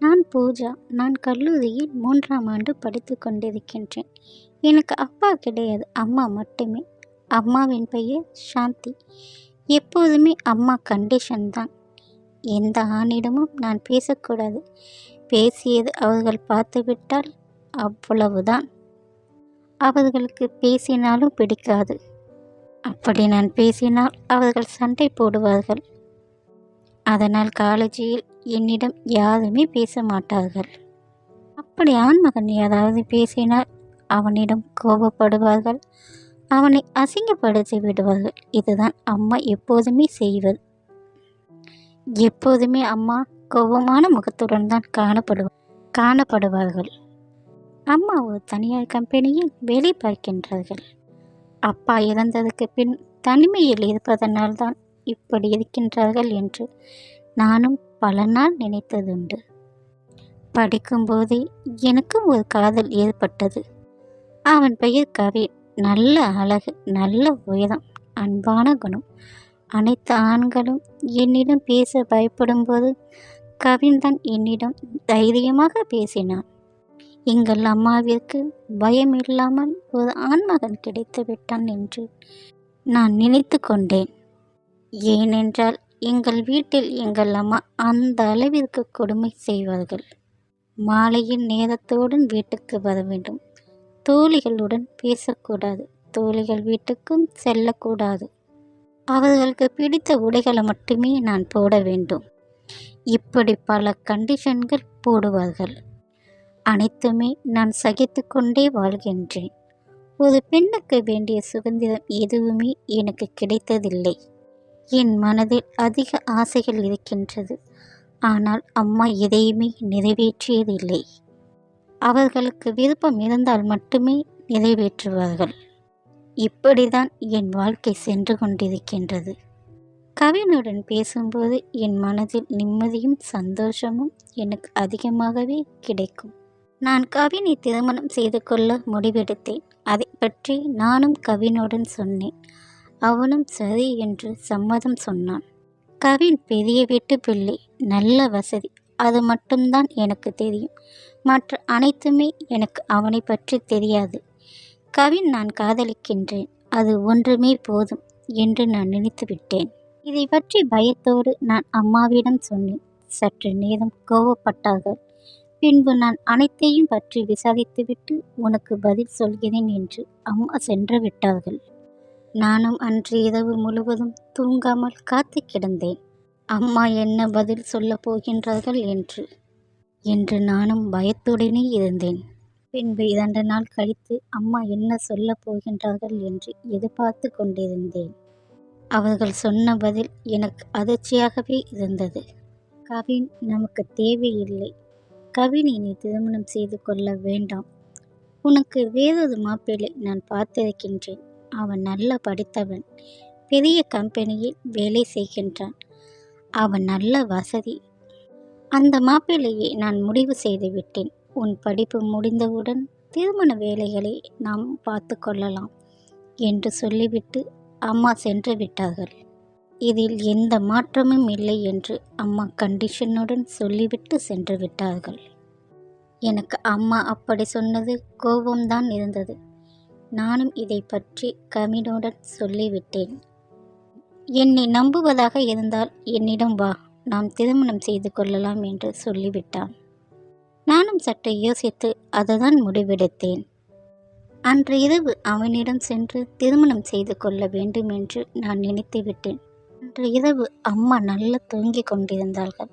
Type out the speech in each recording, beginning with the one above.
நான் பூஜா. நான் கல்லூரியில் 3ஆம் ஆண்டு படித்து கொண்டிருக்கின்றேன். எனக்கு அப்பா கிடையாது, அம்மா மட்டுமே. அம்மாவின் பெயர் சாந்தி. எப்போதுமே அம்மா கண்டிஷன் தான். எந்த ஆணிடமும் நான் பேசக்கூடாது. பேசியது அவர்கள் பார்த்துவிட்டால் அவ்வளவுதான். அவர்களுக்கு பேசினாலும் பிடிக்காது. அப்படி நான் பேசினால் அவர்கள் சண்டை போடுவார்கள். அதனால் காலேஜில் என்னிடம் யாருமே பேச மாட்டார்கள். அப்படி ஆண்மகன் ஏதாவது பேசினால் அவனிடம் கோபப்படுவார்கள். அவனை அசிங்கப்படுத்தி விடுவார்கள். இதுதான் அம்மா எப்போதுமே செய்வது. எப்போதுமே அம்மா கோபமான முகத்துடன் தான் காணப்படுவார்கள். அம்மா ஒரு தனியார் கம்பெனியில் வேலை பார்க்கின்றார்கள். அப்பா இறந்ததுக்கு பின் தனிமையில் இருப்பதனால் தான் இப்படி இருக்கின்றார்கள் என்று நானும் பல நாள் நினைத்ததுண்டு. படிக்கும்போதே எனக்கும் ஒரு காதல் ஏற்பட்டது. அவன் பெயர் கவின். நல்ல அழகு, நல்ல உயரம், அன்பான குணம். அனைத்து ஆண்களும் என்னிடம் பேச பயப்படும்போது கவின் தான் என்னிடம் தைரியமாக பேசினான். எங்கள் அம்மாவிற்கு பயம் இல்லாமல் ஒரு ஆண்மகன் கிடைத்து விட்டான் என்று நான் நினைத்து கொண்டேன். ஏனென்றால் எங்கள் வீட்டில் எங்கள் அம்மா அந்த அளவிற்கு கொடுமை செய்வார்கள். மாலையின் நேரத்துடன் வீட்டுக்கு வர வேண்டும். தோழிகளுடன் பேசக்கூடாது. தோழிகள் வீட்டுக்கும் செல்லக்கூடாது. அவர்களுக்கு பிடித்த உடைகளை மட்டுமே நான் போட வேண்டும். இப்படி பல கண்டிஷன்கள் போடுவார்கள். அனைத்துமே நான் சகித்து கொண்டே வாழ்கின்றேன். ஒரு பெண்ணுக்கு வேண்டிய சுதந்திரம் எதுவுமே எனக்கு கிடைத்ததில்லை. என் மனதில் அதிக ஆசைகள் இருக்கின்றது. ஆனால் அம்மா எதையுமே நிறைவேற்றியதில்லை. அவர்களுக்கு விருப்பம் இருந்தால் மட்டுமே நிறைவேற்றுவார்கள். இப்படிதான் என் வாழ்க்கை சென்று கொண்டிருக்கின்றது. கவினுடன் பேசும்போது என் மனதில் நிம்மதியும் சந்தோஷமும் எனக்கு அதிகமாகவே கிடைக்கும். நான் கவினை திருமணம் செய்து கொள்ள முடிவெடுத்தேன். அதை பற்றி நானும் கவினுடன் சொன்னேன். அவனும் சரி என்று சம்மதம் சொன்னான். கவின் பெரிய வீட்டு பிள்ளை, நல்ல வசதி. அது மட்டும்தான் எனக்கு தெரியும். மற்ற அனைத்துமே எனக்கு அவனை பற்றி தெரியாது. கவின் நான் காதலிக்கின்றேன், அது ஒன்றுமே போதும் என்று நான் நினைத்து விட்டேன். இதை பற்றி பயத்தோடு நான் அம்மாவிடம் சொன்னேன். சற்று நேரம் கோவப்பட்டார்கள். பின்பு நான் அனைத்தையும் பற்றி விசாரித்துவிட்டு உனக்கு பதில் சொல்கிறேன் என்று அம்மா சென்று விட்டார்கள். நானும் அன்று இரவு முழுவதும் தூங்காமல் காத்து கிடந்தேன். அம்மா என்ன பதில் சொல்லப் போகின்றார்கள் என்று நானும் பயத்துடனே இருந்தேன். பின்பு 2 நாள் கழித்து அம்மா என்ன சொல்லப் போகின்றார்கள் என்று எதிர்பார்த்து கொண்டிருந்தேன். அவர்கள் சொன்ன பதில் எனக்கு அதிர்ச்சியாகவே இருந்தது. கவின் நமக்கு தேவையில்லை. கவினை நீ திருமணம் செய்து கொள்ள வேண்டாம். உனக்கு வேறொரு மாப்பிள்ளை நான் பார்த்திருக்கின்றேன். அவன் நல்ல படித்தவன், பெரிய கம்பெனியில் வேலை செய்கின்றான். அவன் நல்ல வசதி. அந்த மாப்பிள்ளையை நான் முடிவு செய்து விட்டேன். உன் படிப்பு முடிந்தவுடன் திருமண வேலைகளை நாம் பார்த்து கொள்ளலாம் என்று சொல்லிவிட்டு அம்மா சென்று விட்டார்கள். இதில் எந்த மாற்றமும் இல்லை என்று அம்மா கண்டிஷனுடன் சொல்லிவிட்டு சென்று விட்டார்கள். எனக்கு அம்மா அப்படி சொன்னது கோபம்தான் இருந்தது. நானும் இதை பற்றி கவினுடன் சொல்லிவிட்டேன். என்னை நம்புவதாக இருந்தால் என்னிடம் வா, நாம் திருமணம் செய்து கொள்ளலாம் என்று சொல்லிவிட்டான். நானும் சற்று யோசித்து அதுதான் முடிவெடுத்தேன். அன்று இரவு அவனிடம் சென்று திருமணம் செய்து கொள்ள வேண்டும் என்று நான் நினைத்து விட்டேன். அன்று இரவு அம்மா நல்லா தூங்கிக் கொண்டிருந்தார்கள்.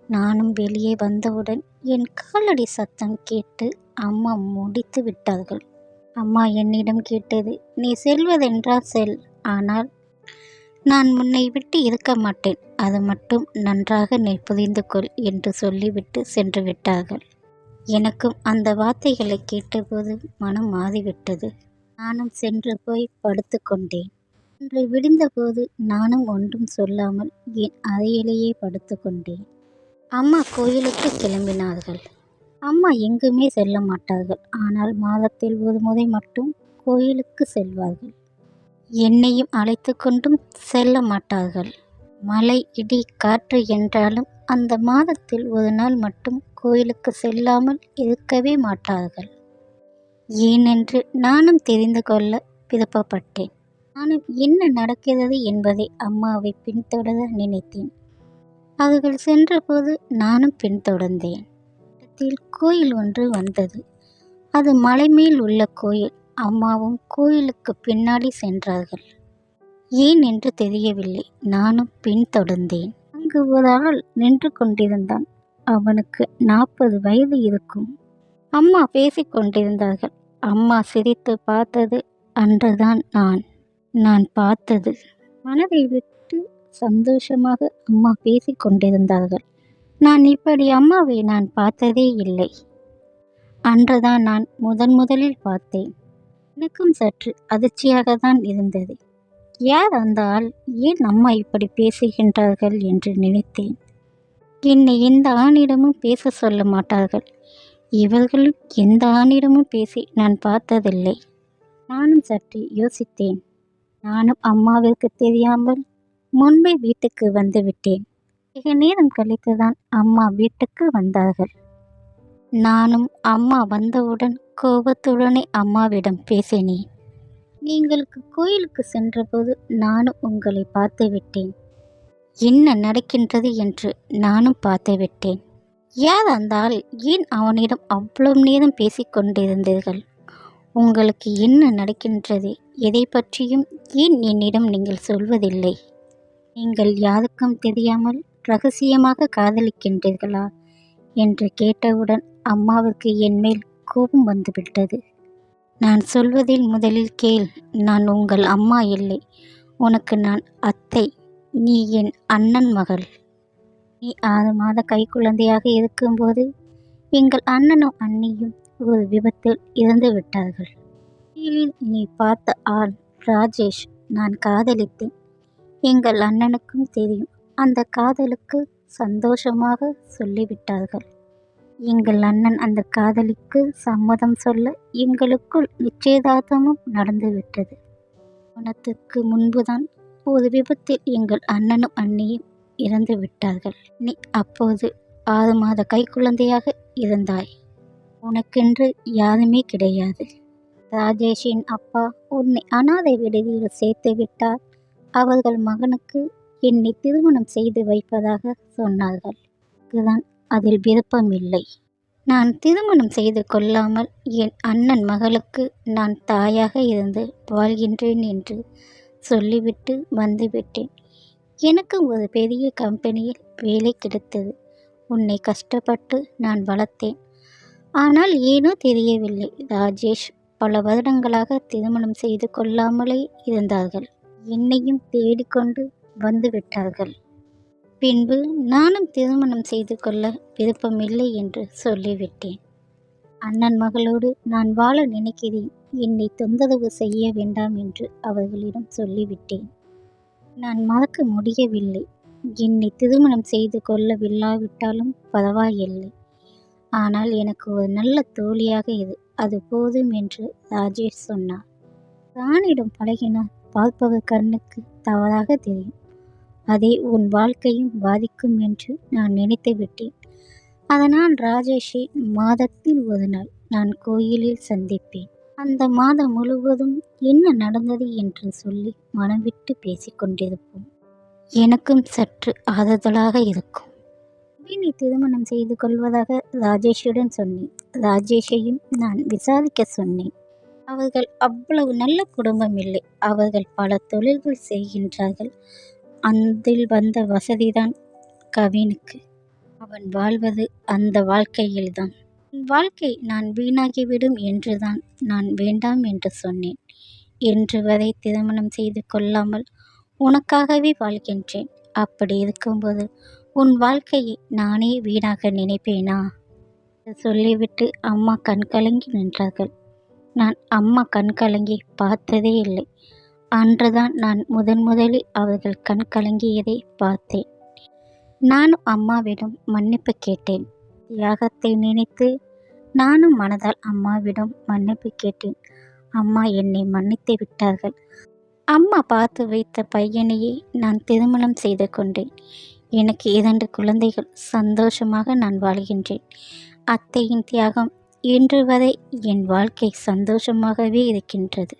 நானும் வெளியே வந்தவுடன் என் காலடி சத்தம் கேட்டு அம்மா முடித்து விட்டார்கள். அம்மா என்னிடம் கேட்டது, நீ செல்வதென்றால் செல், ஆனால் நான் உன்னை விட்டு இருக்க மாட்டேன். அது மட்டும் நன்றாக நீ புரிந்து கொள் என்று சொல்லிவிட்டு சென்று விட்டார்கள். எனக்கும் அந்த வார்த்தைகளை கேட்டபோது மனம் மாறிவிட்டது. நானும் சென்று போய் படுத்து கொண்டேன். அன்று விடிந்தபோது நானும் ஒன்றும் சொல்லாமல் என் அறையிலேயே படுத்து கொண்டேன். அம்மா கோயிலுக்கு கிளம்பினார்கள். அம்மா எங்குமே செல்ல மாட்டார்கள். ஆனால் மாதத்தில் ஒரு முறை மட்டும் கோயிலுக்கு செல்வார்கள். என்னையும் அழைத்து கொண்டும் செல்ல மாட்டார்கள். மழை, இடி, காற்று என்றாலும் அந்த மாதத்தில் ஒரு நாள் மட்டும் கோயிலுக்கு செல்லாமல் இருக்கவே மாட்டார்கள். ஏனென்று நானும் தெரிந்து கொள்ள விருப்பப்பட்டேன். நானும் என்ன நடக்கிறது என்பதை அம்மாவை பின்தொடர நினைத்தேன். அவர்கள் சென்றபோது நானும் பின்தொடர்ந்தேன். இடத்தில் கோயில் ஒன்று வந்தது. அது மலைமேல் உள்ள கோயில். அம்மாவும் கோயிலுக்கு பின்னாடி சென்றார்கள். ஏன் என்று தெரியவில்லை. நானும் பின்தொடர்ந்தேன். அங்கு ஒரு ஆள் நின்று கொண்டிருந்தான். அவனுக்கு 40 வயது இருக்கும். அம்மா பேசிக் கொண்டிருந்தார்கள். அம்மா சிரித்து பார்த்தது அன்றுதான் நான் பார்த்தது. மனதை விட்டு சந்தோஷமாக அம்மா பேசிக் கொண்டிருந்தார்கள். நான் இப்படி அம்மாவை நான் பார்த்ததே இல்லை. அன்றுதான் நான் முதலில் பார்த்தேன். எனக்கும் சற்று அதிர்ச்சியாக தான் இருந்தது. யார் அந்த ஆள்? ஏன் அம்மா இப்படி பேசுகின்றார்கள் என்று நினைத்தேன். என்னை எந்த ஆணிடமும் பேச சொல்ல மாட்டார்கள். இவர்களும் எந்த ஆணிடமும் பேசி நான் பார்த்ததில்லை. நானும் சற்று யோசித்தேன். நானும் அம்மாவிற்கு தெரியாமல் முன்பே வீட்டுக்கு வந்து விட்டேன். மிக நேரம் கழித்துதான் அம்மா வீட்டுக்கு வந்தார்கள். நானும் அம்மா வந்தவுடன் கோபத்துடனே அம்மாவிடம் பேசினேன். நீங்கள் கோயிலுக்கு சென்றபோது நானும் உங்களை பார்த்து விட்டேன். என்ன நடக்கின்றது என்று நானும் பார்த்து விட்டேன். யார் அந்த ஆள்? ஏன் அவனிடம் அவ்வளவு நேரம் பேசிக்கொண்டிருந்தீர்கள்? உங்களுக்கு என்ன நடக்கின்றது? எதை பற்றியும் ஏன் என்னிடம் நீங்கள் சொல்வதில்லை? நீங்கள் யாருக்கும் தெரியாமல் ரகசியமாக காதலிக்கின்றீர்களா என்று கேட்டவுடன் அம்மாவுக்கு என் மேல் கோபம் வந்துவிட்டது. நான் சொல்வதில் முதலில் கேள். நான் உங்கள் அம்மா இல்லை. உனக்கு நான் அத்தை. நீ என் அண்ணன் மகள். நீ 6 மாத கைக்குழந்தையாக இருக்கும்போது எங்கள் அண்ணனும் அண்ணியும் ஒரு விபத்தில் இறந்து விட்டார்கள். கோயிலில் நீ பார்த்த ஆள் ராஜேஷ். நான் காதலித்தேன். எங்கள் அண்ணனுக்கும் தெரியும். அந்த காதலுக்கு சந்தோஷமாக சொல்லிவிட்டார்கள். எங்கள் அண்ணன் அந்த காதலிக்கு சம்மதம் சொல்ல எங்களுக்குள் நிச்சயதார்த்தமும் நடந்துவிட்டது. திருமணத்திற்கு முன்புதான் ஒரு விபத்தில் எங்கள் அண்ணனும் அண்ணியும் இறந்து விட்டார்கள். நீ அப்போது 6 மாத கைக்குழந்தையாக இருந்தாய். உனக்கென்று யாருமே கிடையாது. ராஜேஷின் அப்பா உன்னை அனாதை விடுதியில் சேர்த்து விட்டார். அவர்கள் மகனுக்கு என்னை திருமணம் செய்து வைப்பதாக சொன்னார்கள். இதுதான் அதில் விருப்பமில்லை. நான் திருமணம் செய்து கொள்ளாமல் என் அண்ணன் மகளுக்கு நான் தாயாக இருந்து வாழ்கின்றேன் என்று சொல்லிவிட்டு வந்துவிட்டேன். எனக்கு ஒரு பெரிய கம்பெனியில் வேலை கிடைத்தது. உன்னை கஷ்டப்பட்டு நான் வளர்த்தேன். ஆனால் ஏனோ தெரியவில்லை, ராஜேஷ் பல வருடங்களாக திருமணம் செய்து கொள்ளாமலே இருந்தார்கள். என்னையும் தேடிக்கொண்டு வந்து விட்டார்கள். பின்பு நானும் திருமணம் செய்து கொள்ள விருப்பமில்லை என்று சொல்லிவிட்டேன். அண்ணன் மகளோடு நான் வாழ நினைக்கிறேன். என்னை தொந்தரவு செய்ய வேண்டாம் என்று அவர்களிடம் சொல்லிவிட்டேன். நான் மறக்க முடியவில்லை. என்னை திருமணம் செய்து கொள்ளவில்லாவிட்டாலும் பரவாயில்லை. ஆனால் எனக்கு ஒரு நல்ல தோழியாக இரு, அது போதும் என்று ராஜேஷ் சொன்னார். ராணியிடம் பழகினார். பார்ப்பவர் கண்ணுக்கு தவறாக தெரியும். அதை உன் வாழ்க்கையும் பாதிக்கும் என்று நான் நினைத்து விட்டேன். அதனால் ராஜேஷை மாதத்தில் ஒரு நாள் நான் கோயிலில் சந்திப்பேன். அந்த மாதம் முழுவதும் என்ன நடந்தது என்று சொல்லி மனம் விட்டு பேசிக்கொண்டிருப்போம். எனக்கும் சற்று ஆறுதலாக இருக்கும். நீ திருமணம் செய்து கொள்வதாக ராஜேஷுடன் சொன்னேன். ராஜேஷையும் நான் விசாரிக்க சொன்னேன். அவர்கள் அவ்வளவு நல்ல குடும்பம் இல்லை. அவர்கள் பல தொழில்கள் செய்கின்றார்கள். அதில் வந்த வசதிதான் கவினுக்கு. அவன் வாழ்வது அந்த வாழ்க்கையில்தான். வாழ்க்கை நான் வீணாகிவிடும் என்றுதான் நான் வேண்டாம் என்று சொன்னேன். இன்று வரை திருமணம் செய்து கொள்ளாமல் உனக்காகவே வாழ்கின்றேன். அப்படி இருக்கும்போது உன் வாழ்க்கையை நானே வீணாக நினைப்பேனா? சொல்லிவிட்டு அம்மா கண்கலங்கி நின்றார்கள். நான் அம்மா கண்கலங்கி பார்த்ததே இல்லை. அன்றுதான் நான் முதலில் அவர்கள் கண்கலங்கியதை பார்த்தேன். நானும் அம்மாவிடம் மன்னிப்பு கேட்டேன். தியாகத்தை நினைத்து நானும் மனதால் அம்மாவிடம் மன்னிப்பு கேட்டேன். அம்மா என்னை மன்னித்து விட்டார்கள். அம்மா பார்த்து வைத்த பையனையே நான் திருமணம் செய்து கொண்டேன். எனக்கு 2 குழந்தைகள். சந்தோஷமாக நான் வாழ்கின்றேன். அத்தையின் தியாகம் இன்று வரை என் வாழ்க்கை சந்தோஷமாகவே இருக்கின்றது.